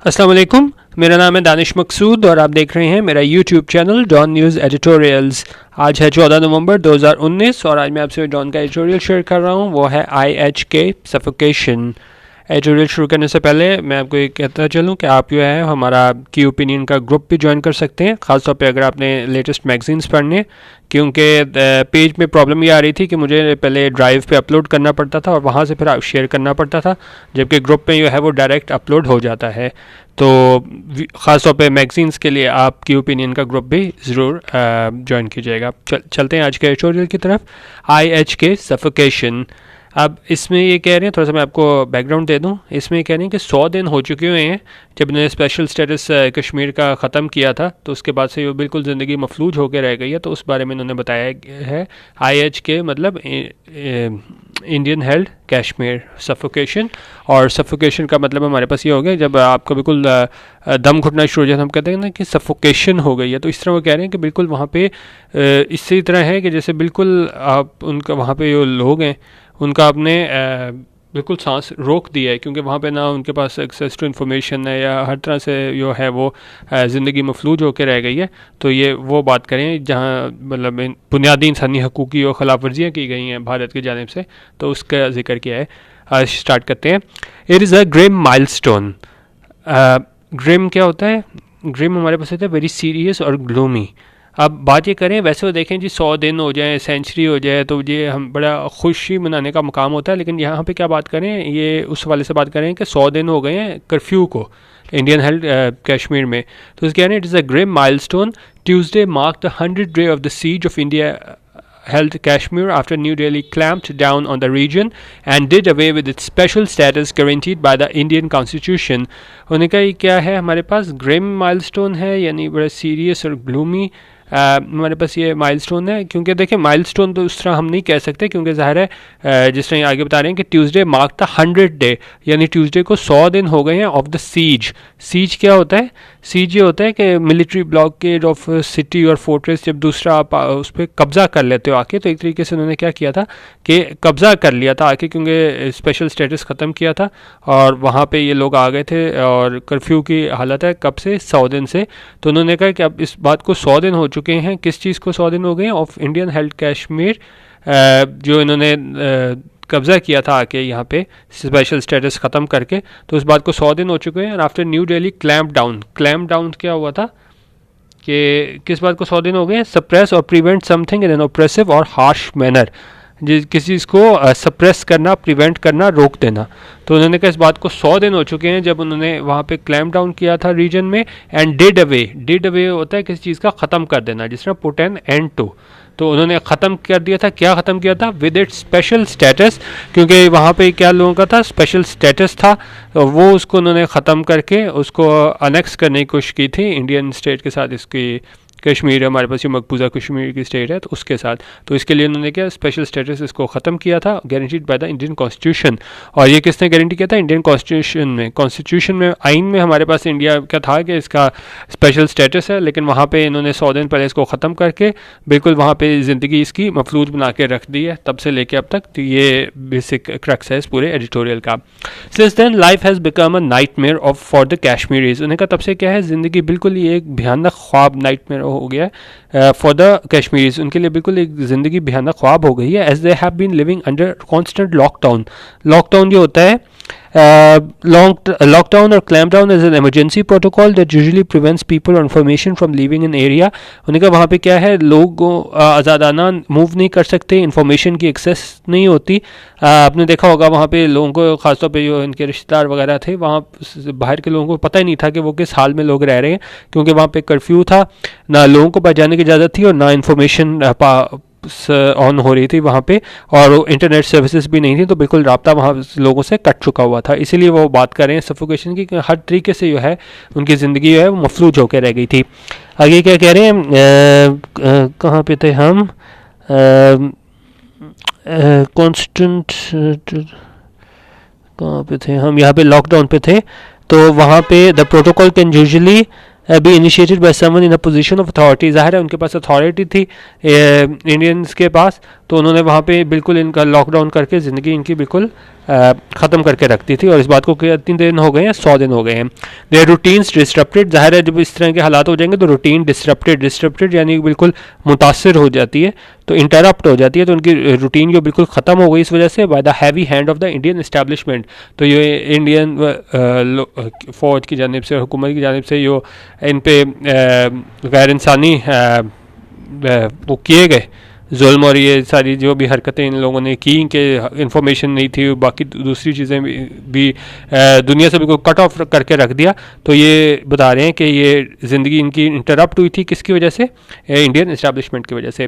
अस्सलाम वालेकुम, मेरा नाम है दानिश मकसूद और आप देख रहे हैं मेरा YouTube channel Dawn news editorials. आज है 14 नवंबर 2019 और आज मैं आपसे डॉन का एडिटोरियल शेयर कर रहा हूँ, वो है IHK सफोकेशन। एडिटोरियल शुरू करने से पहले मैं आपको ये कहता चलूँ कि आप जो है हमारा की ओपिनियन का ग्रुप भी ज्वाइन कर सकते हैं, ख़ासतौर पे अगर आपने लेटेस्ट मैगजीन्स पढ़ने, क्योंकि पेज में प्रॉब्लम ये आ रही थी कि मुझे पहले ड्राइव पे अपलोड करना पड़ता था और वहाँ से फिर शेयर करना पड़ता था, जबकि ग्रुप में जो है वो डायरेक्ट अपलोड हो जाता है। तो ख़ासतौर पे मैगजीन्स के लिए आप की ओपिनियन का ग्रुप भी ज़रूर ज्वाइन कीजिएगा। चलते हैं आज के एडिटोरियल की तरफ। IHK suffocation. अब इसमें ये कह रहे हैं, थोड़ा सा मैं आपको बैकग्राउंड दे दूं, इसमें ये कह रहे हैं कि 100 दिन हो चुके हुए हैं जब इन्होंने स्पेशल स्टेटस कश्मीर का ख़त्म किया था, तो उसके बाद से ये बिल्कुल ज़िंदगी मफलूज होकर रह गई है। तो उस बारे में इन्होंने बताया है IHK मतलब इंडियन हेल्ड कश्मीर सफोकेशन, और सफोकेशन का मतलब हमारे पास ये हो गया जब आपको बिल्कुल दम घुटना शुरू हो जाए, हम कहते हैं ना कि सफोकेशन हो गई है। तो इस तरह वो कह रहे हैं कि बिल्कुल वहाँ पे इससे तरह है कि जैसे बिल्कुल आप उनका वहाँ पे जो लोग हैं उनका आपने बिल्कुल सांस रोक दिया है, क्योंकि वहाँ पे ना उनके पास एक्सेस टू इन्फॉर्मेशन है या हर तरह से जो है वो ज़िंदगी मफलूज होकर रह गई है। तो ये वो बात करें जहाँ मतलब बुनियादी इंसानी हकूक़ की और ख़िलाफ़ वर्जियाँ की गई हैं भारत की जानिब से, तो उसका जिक्र किया है। स्टार्ट करते हैं। It is a grim milestone. Grim क्या होता है? ग्रिम हमारे पास होता है वेरी सीरियस और ग्लूमी। अब बात ये करें, वैसे वो देखें जी 100 दिन हो जाए, सेंचुरी हो जाए, तो ये हम बड़ा खुशी मनाने का मकाम होता है, लेकिन यहाँ पे क्या बात करें, ये उस वाले से बात करें कि 100 दिन हो गए हैं कर्फ्यू को इंडियन हेल्ड कश्मीर में। तो उसके कहने it is a grim milestone. Tuesday mark the 100th day of the siege of India held Kashmir after New Delhi clamped down on the region and did away with its special status guaranteed by the Indian Constitution। उन्होंने कहा ये क्या है, हमारे पास Grimm milestone है, यानी बड़ा serious और ग्लूमी हमारे पास ये माइलस्टोन है। क्योंकि देखिए माइलस्टोन तो उस तरह हम नहीं कह सकते, क्योंकि ज़ाहिर है जिस तरह आगे बता रहे हैं कि Tuesday mark the 100th day, यानी ट्यूसडे को 100 दिन हो गए हैं ऑफ द सीज। सीज क्या होता है? सीज ये होता है कि मिलिट्री ब्लॉकेड ऑफ सिटी और फोर्ट्रेस, जब दूसरा आप उस पर कब्ज़ा कर लेते हो आके। तो एक तरीके से उन्होंने क्या किया था कि कब्ज़ा कर लिया था आके, क्योंकि स्पेशल स्टेटस ख़त्म किया था और वहाँ पे ये लोग आ गए थे और कर्फ्यू की हालत है कब से? 100 दिन से। तो उन्होंने कहा कि अब इस बात को 100 दिन हो चुके हैं। किस चीज़ को 100 दिन हो गए हैं? ऑफ इंडियन हेल्ड कश्मीर, जो इन्होंने कब्ज़ा किया था आके यहाँ पे स्पेशल स्टेटस ख़त्म करके। तो उस बात को 100 दिन हो चुके हैं। और after new Delhi clamp down क्या हुआ था कि किस बात को 100 दिन हो गए हैं? सप्रेस और prevent something in an oppressive और हार्श मैनर, किसी चीज़ को सप्रेस करना, प्रिवेंट करना, रोक देना। तो उन्होंने कहा इस बात को 100 दिन हो चुके हैं जब उन्होंने वहाँ पे क्लैम्प डाउन किया था रीजन में। एंड डिड अवे होता है किसी चीज़ का ख़त्म कर देना, जिस तरह पुट एन एंड टू। तो उन्होंने ख़त्म कर दिया था। क्या ख़त्म किया था? विद इट्स स्पेशल स्टेटस, क्योंकि वहाँ पे क्या लोगों का था? स्पेशल स्टेटस था, तो वो उसको उन्होंने ख़त्म करके उसको अनेक्स करने की कोशिश की थी इंडियन स्टेट के साथ। इसकी कश्मीर हमारे पास ये मकबूजा कश्मीर की स्टेट है, तो उसके साथ। तो इसके लिए उन्होंने क्या स्पेशल स्टेटस इसको ख़त्म किया था, guaranteed by the Indian constitution. और ये किसने गारंटी किया था? इंडियन कॉन्स्टिट्यूशन में आइन में हमारे पास इंडिया का था कि इसका स्पेशल स्टेटस है, लेकिन वहाँ पे इन्होंने 100 दिन पहले इसको ख़त्म करके बिल्कुल वहाँ पे ज़िंदगी इसकी मफलूज बना के रख दी है, तब से लेके अब तक। तो ये बेसिक क्रक्स है इस पूरे एडिटोरियल का। Since then life has become a nightmare of for the Kashmiris. उन्होंने कहा तब से क्या है, ज़िंदगी बिल्कुल ही एक भयानक ख्वाब, नाइटमेयर हो गया फॉर द कश्मीरीज। उनके लिए बिल्कुल एक ज़िंदगी भयानक ख्वाब हो गई है। As they have been living under constant lockdown जो होता है, lockdown or clampdown is an emergency protocol that usually prevents people or information from leaving an area। उन्होंने कहा वहाँ पे क्या है, लोग आज़ादाना मूव नहीं कर सकते, इन्फॉर्मेशन की एक्सेस नहीं होती। आपने देखा होगा वहाँ पे लोगों को, ख़ासतौर पे जो इनके रिश्तेदार वगैरह थे, वहाँ बाहर के लोगों को पता ही नहीं था कि वो किस हाल में लोग रह रहे हैं, क्योंकि वहाँ पे कर्फ्यू था, ना लोगों को बाहर जाने की इजाज़त थी और ना इन्फॉर्मेशन ऑन हो रही थी वहाँ पे, और इंटरनेट सर्विसेज भी नहीं थी। तो बिल्कुल राब्ता वहाँ लोगों से कट चुका हुआ था। इसीलिए वो बात कर रहे हैं सफोकेशन की, हर तरीके से जो है उनकी ज़िंदगी जो है वो मफलूज होकर रह गई थी। आगे क्या कह रहे हैं, कहाँ पे थे हम? कॉन्स्टेंट कहाँ पे थे हम? यहाँ पे लॉकडाउन पे थे। तो वहाँ पे the protocol can usually be initiated by someone in a position of authority. ज़ाहिर है उनके पास अथॉरिटी थी इंडियंस के पास, तो उन्होंने वहाँ पे बिल्कुल इनका लॉकडाउन करके ज़िंदगी इनकी बिल्कुल ख़त्म करके रखती थी। और इस बात को कितने दिन हो गए हैं, 100 दिन हो गए हैं। देयर रूटीन्स डिस्टरप्टेड, ज़ाहिर है जब इस तरह के हालात हो जाएंगे तो रूटीन डिस्टरप्टेड यानी बिल्कुल मुतासर हो जाती है, तो इंटरप्ट हो जाती है, तो उनकी रूटीन जो बिल्कुल ख़त्म हो गई इस वजह से by the heavy hand of the Indian establishment. तो ये इंडियन फ़ौज की जानिब से, हुकूमत की जानिब से जो इन पे गैर इंसानी वो किए गए जुल्म और ये सारी जो भी हरकतें इन लोगों ने की कि इंफॉर्मेशन नहीं थी, बाकी दूसरी चीज़ें भी दुनिया से बिल्कुल कट ऑफ करके रख दिया। तो ये बता रहे हैं कि ये ज़िंदगी इनकी इंटरप्ट हुई थी किसकी वजह से, इंडियन इस्टेब्लिशमेंट की वजह से।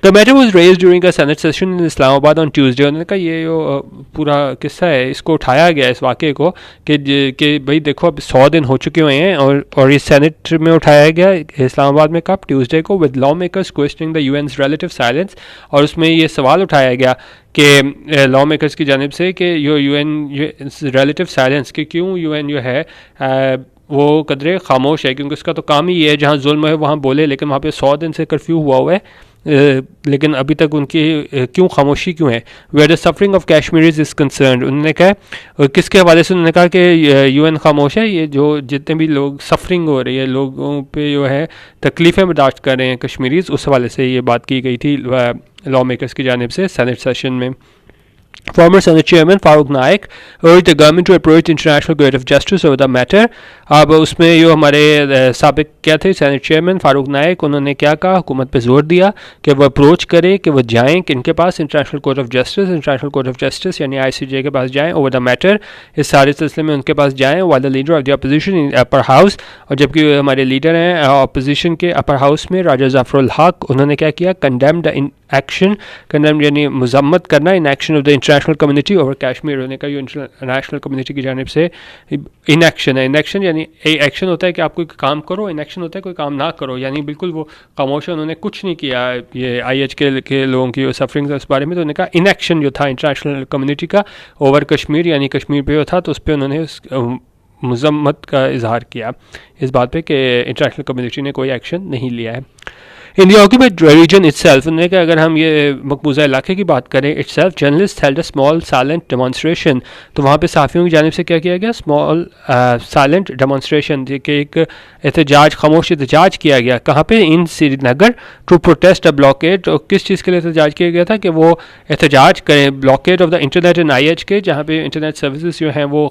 The matter was raised during a senate session in Islamabad on Tuesday. उन्होंने कहा ये जो पूरा किस्सा है इसको उठाया गया इस वाक़े को कि भाई देखो अब 100 दिन हो चुके हुए हैं और ये सेनेट में उठाया गया इस्लामाबाद में कब, ट्यूसडे को, with lawmakers questioning the UN's relative silence. और उसमें ये सवाल उठाया गया कि लॉ मेकर्स की जानिब से कि यो यूएन रिलेटिव साइलेंस, कि क्यों यूएन जो है वो कदरे खामोश है, क्योंकि उसका तो काम ही ये है जहाँ जुल्म है वहाँ बोले, लेकिन वहाँ पे 100 दिन से कर्फ्यू हुआ है, लेकिन अभी तक उनकी क्यों खामोशी क्यों है। Where the suffering of Kashmiris is concern, उन्होंने कहा किसके हवाले से, उन्होंने कहा कि यूएन खामोश है, ये जो जितने भी लोग सफरिंग हो रही है, लोगों पे जो है तकलीफ़ें बर्दाश्त कर रहे हैं कश्मीरीज, उस हवाले से ये बात की गई थी लॉ मेकर्स की जानिब से सेनेट सेशन में। Former Senate Chairman Farooq Naik urged the government to approach International Court of Justice over the matter. अब उसमें जो हमारे साबिक क्या थे सेनेट चेयरमैन फारूक नाइक, उन्होंने क्या कहा, हुकूमत पे जोर दिया कि वो अप्रोच करे, कि वो जाएँ कि इनके पास इंटरनेशनल कोर्ट ऑफ जस्टिस यानी ICJ के पास जाएँ ओवर द मैटर, इस सारे सिलसिले में उनके पास जाएँ। While the leader of the opposition in upper house, और जबकि हमारे लीडर हैं अपोजिशन के अपर हाउस में राजा ज़फ़रुल हक, उन्होंने क्या किया, कंडेम्ड द एक्शन, कंडेम यानी मजम्मत करना, in action of the international community over Kashmir. उन्होंने कहा ये इंटरनेशनल कम्युनिटी की जानिब से इनएक्शन है। इनएक्शन यानी एक्शन होता है कि आप कोई काम करो, इनएक्शन होता है कोई काम ना करो, यानी बिल्कुल वो खामोश, उन्होंने कुछ नहीं किया ये IH के लोगों की सफरिंग उस बारे में। तो उन्होंने कहा इनएक्शन जो था इंटरनेशनल कम्युनिटी का ओवर कश्मीर यानी कश्मीर पे था, तो उस पर उन्होंने मजम्मत का इजहार किया इस बात पे कि इंटरनेशनल कम्युनिटी ने कोई एक्शन नहीं लिया है। In the occupied region itself, उन्होंने कहा अगर हम ये मकबूजा इलाके की बात करें, itself journalist held a small silent demonstration, तो वहाँ पे साफ़ियों की जानिब से क्या किया गया, स्मॉल साइलेंट डेमोन्स्ट्रेशन, कि एक एहतजाज, खामोश एहतजाज किया गया, कहाँ पे, in Srinagar, to protest a blockade. और किस चीज़ के लिए एहतजाज किया गया था, कि वो एहतजाज करें blockade of the internet in IH के, जहाँ पे इंटरनेट सर्विसेज जो हैं वो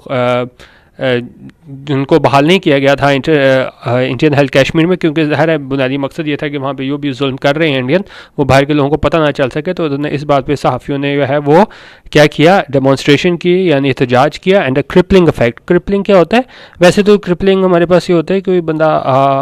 उनको बहाल नहीं किया गया था इंडियन हेल्थ कश्मीर में, क्योंकि ज़ाहिर है बुनियादी मकसद ये था कि वहाँ पे जो भी जुल्म कर रहे हैं इंडियन, वो बाहर के लोगों को पता ना चल सके। तो उन्होंने इस बात पे सहाफ़ियों ने जो है वो क्या किया, डेमोन्स्ट्रेशन की यानी एहतजाज किया। And a crippling effect, crippling क्या होता है, वैसे तो क्रिपलिंग हमारे पास ये होता है कि कोई बंदा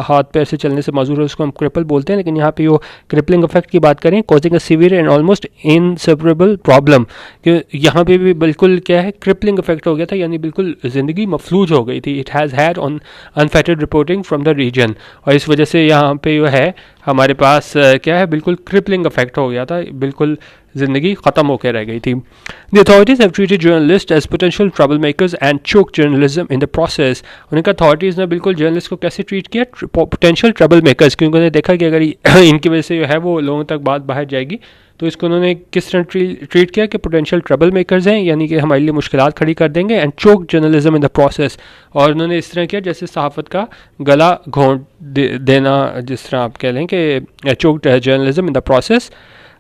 हाथ पैर से चलने से माजूर है, उसको हम क्रिपल बोलते हैं, लेकिन यहाँ पे वो क्रिपलिंग इफेक्ट की बात करें, causing a severe and almost inseparable problem, कि यहाँ पे भी बिल्कुल क्या है, क्रिपलिंग इफेक्ट हो गया था, यानी बिल्कुल ज़िंदगी मफलूज हो गई थी। It has had on unfettered reporting from the region, और इस वजह से यहाँ पे जो है हमारे पास क्या है, बिल्कुल क्रिपलिंग इफेक्ट हो गया था, बिल्कुल ज़िंदगी ख़त्म होकर रह गई थी। The authorities have treated journalist as potential trouble makers and choke journalism in the process. उनका अथॉरिटीज़ ने बिल्कुल जर्नलिस्ट को कैसे ट्रीट किया, पोटेंशियल ट्रबल मेकर्स, क्योंकि उन्होंने देखा कि अगर इनकी वजह से जो है वो लोगों तक बात बाहर जाएगी, तो इसको उन्होंने किस तरह ट्रीट किया कि पोटेंशियल ट्रबल मेकर्स हैं, यानी कि हमारे लिए मुश्किलात खड़ी कर देंगे, and choke journalism in the process. और उन्होंने इस तरह किया जैसे सहाफ़त का गला घोंट देना, जिस तरह आप कह लें कि choke journalism in the process.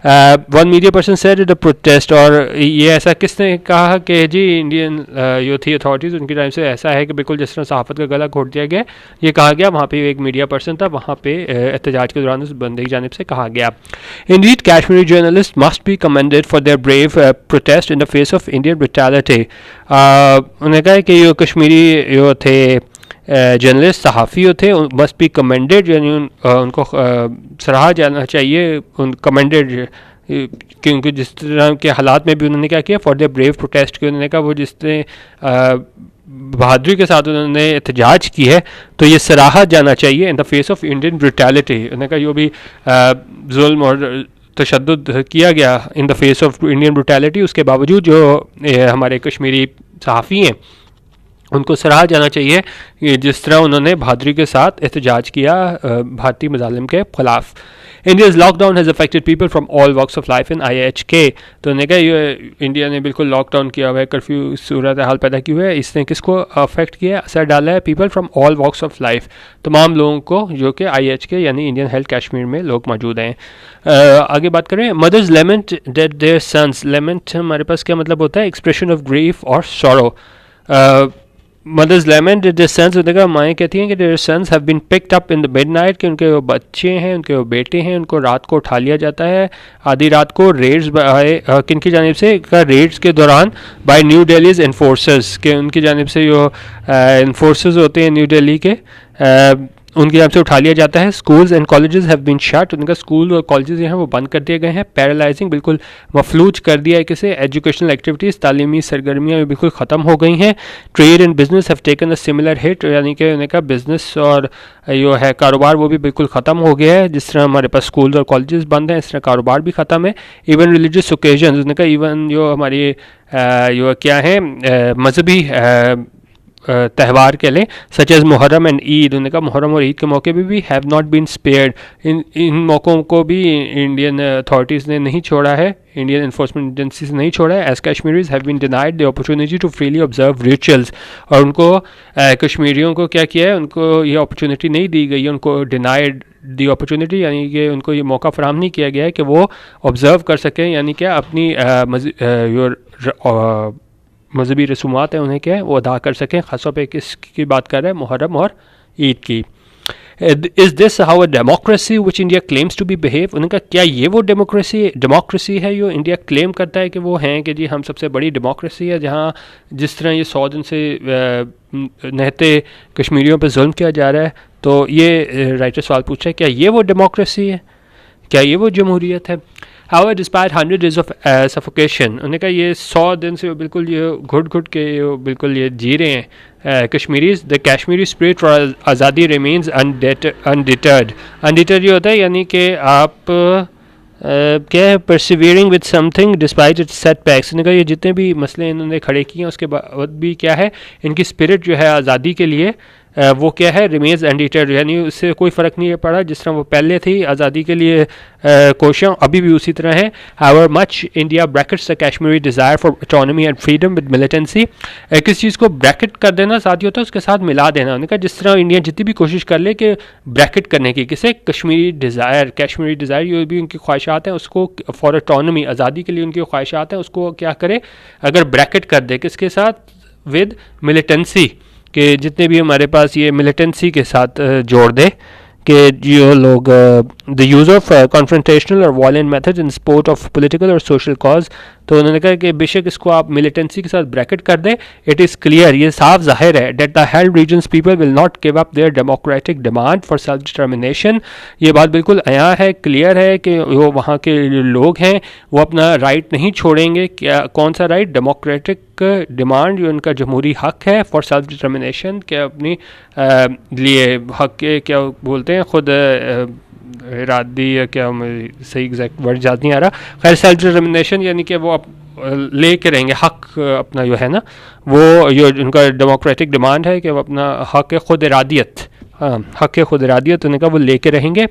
One media person said the protest, और ये ऐसा किसने कहा कि जी इंडियन जो थी अथॉरिटीज़ उनकी टाइम से ऐसा है कि बिल्कुल जिस तरह सहाफ़त का गला घोट दिया गया, ये कहा गया। वहाँ पे एक मीडिया पर्सन था, वहाँ पे एहतजाज के दौरान उस बंदे की जानिब से कहा गया। Indeed Kashmiri journalist must be commended for their brave protest in the face of Indian brutality. उन्होंने कहा कि ये कश्मीरी जो थे जर्नलिस्ट सहाफ़ी थे, मस्ट बी कमेंडेड, यानी उनको सराहा जाना चाहिए, उन कमेंडेड, क्योंकि जिस तरह के हालात में भी उन्होंने क्या किया, फॉर द ब्रेव प्रोटेस्ट की, उन्होंने कहा वो जिसने बहादुरी के साथ उन्होंने एहतजाज की है, तो ये सराहा जाना चाहिए in the face of Indian brutality. उन्होंने कहा जो भी जुल्म और तशद्दुद किया गया in the face of Indian brutality, उसके बावजूद जो हमारे कश्मीरी सहाफ़ी हैं उनको सराहा जाना चाहिए कि जिस तरह उन्होंने बहादुरी के साथ एहतजाज किया भारतीय मज़ालिम के ख़िलाफ़। India's lockdown has affected people from all walks of life in IHK। तो उन्होंने कहा ये इंडिया ने बिल्कुल लॉकडाउन किया हुआ है, कर्फ्यू सूरत हाल पैदा की हुई है, इसने किसको अफेक्ट किया, असर डाला है, people from all walks of life, तमाम लोगों को जो कि IHK यानी इंडियन हेल्थ कश्मीर में लोग मौजूद हैं। आगे बात करें, mothers lament dead their sons. Lament हमारे पास क्या मतलब होता है, एक्सप्रेशन ऑफ ग्रीफ और sorrow. Mothers lament their sons होने का माएँ कहती हैं कि their sons have been picked up in the midnight, कि उनके वो बच्चे हैं, उनके वो बेटे हैं, उनको रात को उठा लिया जाता है, आधी रात को रेड्स किन की जानिब से, रेड्स के दौरान बाय न्यू दिल्लीज इन्फोर्सर्स, के उनकी जानिब से जो इन्फोर्सर्स होते हैं न्यू दिल्ली के, उनकी तरफ से उठा लिया जाता है। Schools and colleges have been shut, उनका स्कूल और कॉलेजेस हैं वो बंद कर दिए गए हैं। पैरालाइजिंग, बिल्कुल मफलूज कर दिया है किसे, एजुकेशनल एक्टिविटीज़, तालीमी सरगर्मियाँ बिल्कुल ख़त्म हो गई हैं। Trade and business have taken a similar hit, यानी कि उनका बिजनेस और जो है कारोबार वो भी बिल्कुल ख़त्म हो गया है। जिस तरह हमारे पास स्कूल्स और कॉलेजेस बंद हैं, इस तरह कारोबार भी ख़त्म है। इवन रिलीजियस ओकेजन, उसने कहा इवन जो हमारी जो क्या है मजहबी त्यौहार के लिए such as Muharram and Eid, उन्होंने कहा मुहर्रम और ईद के मौके पे भी हैव नॉट बीन स्पेयर्ड, इन मौक़ों को भी इंडियन अथॉरिटीज़ ने नहीं छोड़ा है, इंडियन इन्फोर्समेंट एजेंसीज नहीं छोड़ा है। As Kashmiris have been denied the opportunity to freely observe rituals, और उनको कश्मीरियों को क्या किया है, उनको ये अपॉर्चुनिटी नहीं दी गई है, उनको डिनाइड दी अपॉर्चुनिटी, यानी कि उनको ये मौका फराहम नहीं किया गया है कि वो ऑब्ज़र्व कर सकें, यानी क्या अपनी मजहबी रसूमात हैं उन्हें क्या है वो अदा कर सकें। ख़ासतौर पे किसकी बात कर रहे हैं, मुहर्रम और ईद की। Is this how a democracy which India claims to be behave, उनका क्या ये वो डेमोक्रेसी है जो इंडिया क्लेम करता है कि वो हैं कि जी हम सबसे बड़ी डेमोक्रेसी है, जहाँ जिस तरह ये 100 दिन से नहते कश्मीरियों पर जुल्म किया जा रहा है। तो ये राइटर सवाल पूछ रहा है, क्या ये वो डेमोक्रेसी है, क्या ये वो जमहूरियत है। However, despite 100 days of suffocation, उन्होंने कहा ये 100 दिन से बिल्कुल ये घुट के बिल्कुल ये जी रहे हैं Kashmiris. The Kashmiri spirit for azadi remains undeterred. Undeterred ये होता है यानी कि आप क्या है, persevering with something despite its setbacks. उन्होंने कहा ये जितने भी मसले इन्होंने खड़े किए हैं उसके बाद भी क्या है, इनकी स्पिरिट जो है आज़ादी के लिए वो क्या है, रिमेन्स अनडिटर्ड, यानी उससे कोई फ़र्क नहीं पड़ा, जिस तरह वो पहले थी आज़ादी के लिए कोशिश अभी भी उसी तरह है। However much India brackets the Kashmiri desire for autonomy and freedom with militancy. किस चीज़ को ब्रैकेट कर देना साथ ही होता है उसके साथ मिला देना। उन्होंने कहा जिस तरह इंडिया जितनी भी कोशिश कर ले कि ब्रैकेट करने की, किसे, कश्मीरी डिज़ायर ये भी उनकी ख्वाहिशात हैं, उसको फॉर ऑटोनॉमी आज़ादी के लिए उनकी ख्वाहिशात हैं, उसको क्या करे अगर ब्रैकेट कर दे किसके साथ, विद मिलिटेंसी, कि जितने भी हमारे पास ये मिलिटेंसी के साथ जोड़ दे कि जो लोग द यूज़ ऑफ कॉन्फ्रंटेशनल और violent method in support of political और सोशल कॉज। तो उन्होंने कहा कि बेशक इसको आप मिलिटेंसी के साथ ब्रैकेट कर दें, इट इज़ क्लियर, ये साफ जाहिर है, that the held regions people will not give up their democratic demand for self determination. ये बात बिल्कुल आया है, क्लियर है कि वो वहाँ के लोग हैं वो अपना राइट नहीं छोड़ेंगे। क्या, कौन सा राइट, डेमोक्रेटिक डिमांड, जो उनका जमहूरी हक है फॉर सेल्फ डिटर्मिनेशन, के अपनी लिए हक के क्या बोलते हैं खुद इरादी या क्या सही एग्जैक्ट वर्ड याद नहीं आ रहा, खैर सेल्फ डिटर्मिनेशन यानी कि वो ले के रहेंगे हक अपना जो है ना, वो जो उनका डेमोक्रेटिक डिमांड है कि वो अपना हक खुद इरादियत, हाँ हक खुद इरादियत उन्होंने कहा वो लेके रहेंगे।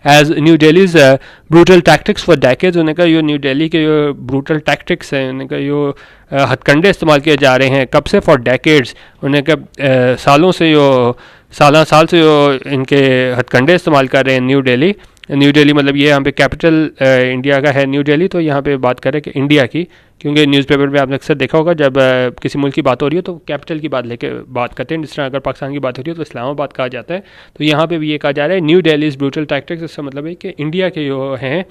As new Delhi's brutal tactics for decades, उन्होंने कहा यो न्यू दिल्ली के जो ब्रूटल टैक्टिक्स हैं, उन्होंने कहा यो हथकंडे इस्तेमाल किए जा रहे हैं, कब से, फॉर डेकेड्स, उन्होंने कहा सालों से यो साल से जो इनके हथकंडे इस्तेमाल कर रहे हैं न्यू दिल्ली मतलब ये यहाँ पे कैपिटल इंडिया का है न्यू दिल्ली, तो यहाँ पे बात करें कि इंडिया की, क्योंकि न्यूज़पेपर में आपने अक्सर देखा होगा जब किसी मुल्क की बात हो रही है तो कैपिटल की बात करते हैं, जिस तरह अगर पाकिस्तान की बात हो रही है तो इस्लामाबाद कहा जाता है, तो यहाँ पे भी ये कहा जा रहा है न्यू दिल्लीज ब्रूटल टैक्टिक्स। इसका मतलब है कि इंडिया के जो हैं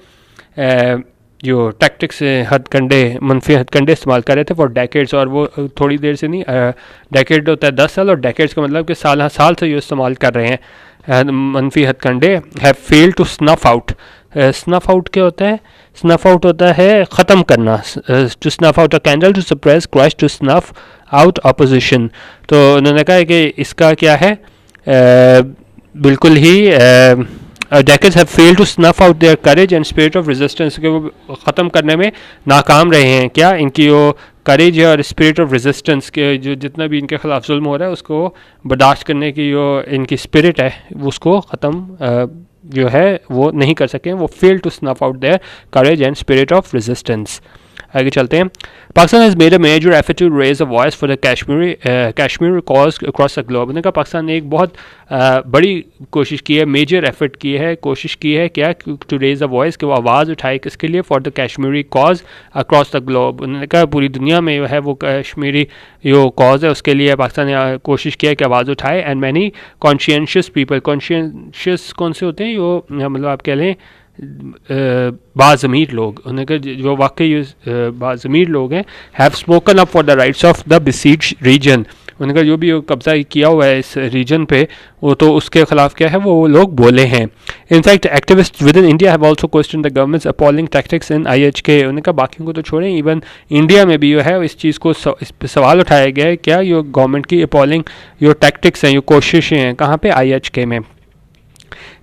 जो टैक्टिक्स हथकंडे मनफी हथकंडे इस्तेमाल कर रहे थे फॉर डेकेड्स, और वो थोड़ी देर से नहीं, डेकेड होता है 10 साल, और डेकेड्स का मतलब कि साल से ये इस्तेमाल कर रहे हैं मनफी हथकंडे। Have failed to snuff out, snuff out क्या होता है, स्नफ आउट होता है ख़त्म करना, to snuff out a candle, to suppress, crush, to snuff out opposition. तो उन्होंने कहा कि इसका क्या है, बिल्कुल ही decades have failed to snuff out their courage and spirit of resistance, कि वो ख़त्म करने में नाकाम रहे हैं, क्या इनकी वो करेज है और स्पिरिट ऑफ रेजिस्टेंस के जो जितना भी इनके खिलाफ जुल्म हो रहा है उसको बर्दाश्त करने की जो इनकी स्पिरिट है उसको ख़त्म जो है वो नहीं कर सकें, वो fail to snuff out their courage and spirit of resistance. आगे चलते हैं। Pakistan has made a major effort to raise a voice for the Kashmir cause across the globe. उन्होंने कहा पाकिस्तान ने एक बहुत बड़ी कोशिश की है, मेजर एफर्ट की है, कोशिश की है क्या, टू रेज अ वॉइस, कि वो आवाज़ उठाए किसके लिए, for the Kashmiri cause across the globe. उन्होंने कहा पूरी दुनिया में जो है वो कश्मीरी जो कॉज है उसके लिए पाकिस्तान ने कोशिश किया कि आवाज़ उठाए। And many conscientious people, conscious कौन से होते हैं, जो मतलब आप कह लें बाज़मीर लोग, उन्होंने जो वाकई बाज़मीर लोग हैं, have spoken up for the rights of the besieged region. उन्होंने कहा जो भी कब्जा किया हुआ है इस रीजन पे वो तो उसके खिलाफ क्या है वो लोग बोले हैं। In fact activist with in India have also question the governments appalling tactics in IHK। उन्होंने कहा बाकियों को तो छोड़ें, इवन इंडिया में भी जो है इस चीज़ को इस पर सवाल उठाया गया है क्या ये गवर्नमेंट की अपॉलिंग जो टैक्टिक्स हैं, जो कोशिशें हैं, कहाँ पे, IHK में।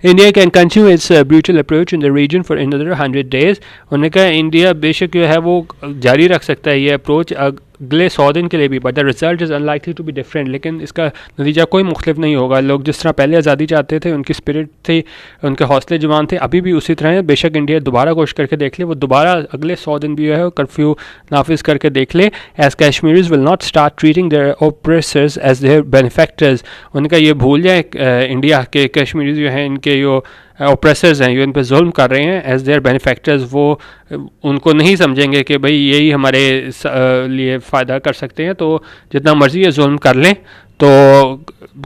India can continue its brutal approach in the region for another 100 days। उन्होंने कहा इंडिया बेशक जो है वो जारी रख सकता है ये अप्रोच अगले 100 दिन के लिए भी, but the result is unlikely to be different. लेकिन इसका नतीजा कोई मुख्तलिफ नहीं होगा। लोग जिस तरह पहले आज़ादी चाहते थे, उनकी स्पिरिट थी, उनके हौसले जवान थे, अभी भी उसी तरह है। बेशक इंडिया दोबारा कोशिश करके देख ले, वो दोबारा अगले 100 दिन भी जो है कर्फ्यू नाफिज करके देख ले। As Kashmiris will not start treating their oppressors as their benefactors. उनका ये भूल जाए इंडिया के कश्मीरी जो हैं इनके जो ओप्रेसर्स हैं, जो इन पर जुल्म कर रहे हैं, एज देयर बेनिफैक्टर्स, वो उनको नहीं समझेंगे कि भाई यही हमारे लिए फ़ायदा कर सकते हैं, तो जितना मर्ज़ी ये जुल्म कर लें। तो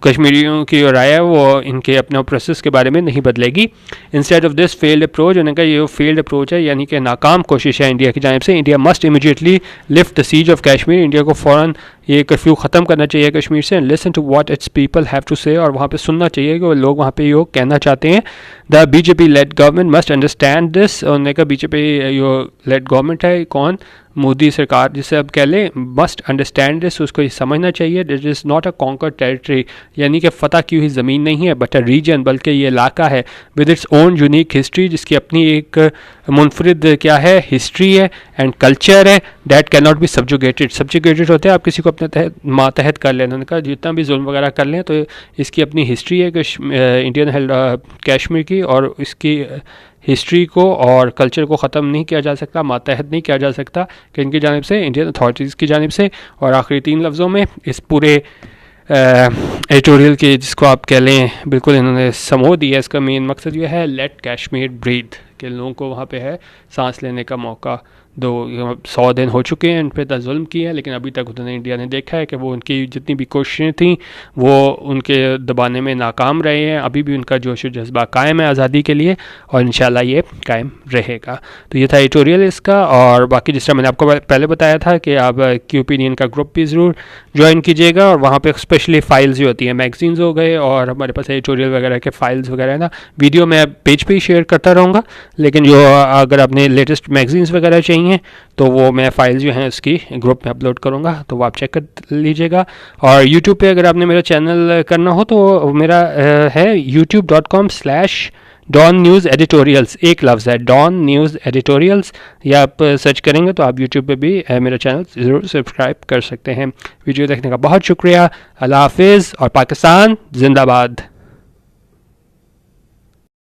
कश्मीरियों की राय है वो इनके अपने प्रोसेस के बारे में नहीं बदलेगी। Instead of this failed approach, उन्होंने कहा ये फेल्ड अप्रोच है, यानी कि नाकाम कोशिश है इंडिया की जानिब से। India must immediately lift the siege of Kashmir. India को फ़ौरन ये कर्फ्यू ख़त्म करना चाहिए कश्मीर से, and listen to what its people have to say, और वहाँ पे सुनना चाहिए कि वो लोग वहाँ पे यो कहना चाहते हैं। The BJP lead government must understand this. उन्होंने कहा BJP यो लेड गवर्नमेंट है, कौन, मोदी सरकार जिसे अब कह लें, मस्ट अंडरस्टैंड दिस, उसको ये समझना चाहिए। This is not a conquer territory, यानी कि फ़तह की हुई ज़मीन नहीं है, बट अ रीजन, बल्कि ये इलाका है with its own unique history, जिसकी अपनी एक मुनफरिद क्या है, हिस्ट्री है एंड कल्चर है, that can not be subjugated. Subjugated होते हैं आप किसी को अपने मातहत कर लें। उन्होंने कहा जितना भी जुल्म वगैरह कर लें तो इसकी अपनी हिस्ट्री है इंडियन हेल्ड कश्मीर की, और इसकी हिस्ट्री को और कल्चर को ख़त्म नहीं किया जा सकता, मातहत नहीं किया जा सकता कि इनकी जानिब से, इंडियन अथॉरिटीज़ की जानिब से। और आखिरी 3 लफ्ज़ों में इस पूरे एडिटोरियल के, जिसको आप कह लें बिल्कुल इन्होंने समो दिया, इसका मेन मकसद ये है लेट कश्मीर ब्रीथ, कि लोगों को वहाँ पे है सांस लेने का मौका दो। 100 दिन हो चुके हैं इन पर जुल्म किए हैं, लेकिन अभी तक उन्होंने इंडिया ने देखा है कि वो उनकी जितनी भी कोशिशें थी वो उनके दबाने में नाकाम रहे हैं। अभी भी उनका जोश जज्बा कायम है आज़ादी के लिए, और इंशाल्लाह ये कायम रहेगा। तो ये था एडिटोरियल इसका। और बाकी जिस तरह मैंने आपको पहले बताया था कि आप की ओपिनियन का ग्रुप भी ज़रूर ज्वाइन कीजिएगा, और वहाँ पर स्पेशली फ़ाइल्स जो होती हैं, मैगजीन्स हो गए, और हमारे पास एडिटोरियल वगैरह के फ़ाइल्स वगैरह है ना, वीडियो मैं पेज पे ही शेयर करता रहूँगा, लेकिन जो अगर आपने लेटेस्ट मैगजीन्स वगैरह चाहिए तो वो मैं फ़ाइल्स जो हैं उसकी ग्रुप में अपलोड करूँगा, तो वो आप चेक कर लीजिएगा। और यूट्यूब पे अगर आपने मेरा चैनल करना हो तो मेरा है youtube.com/Don News Editorials, एक लफ्ज़ है Don News Editorials, या आप सर्च करेंगे तो आप यूट्यूब पे भी मेरा चैनल ज़रूर सब्सक्राइब कर सकते हैं। वीडियो देखने का बहुत शुक्रिया। अल्लाह हाफिज़ और पाकिस्तान जिंदाबाद।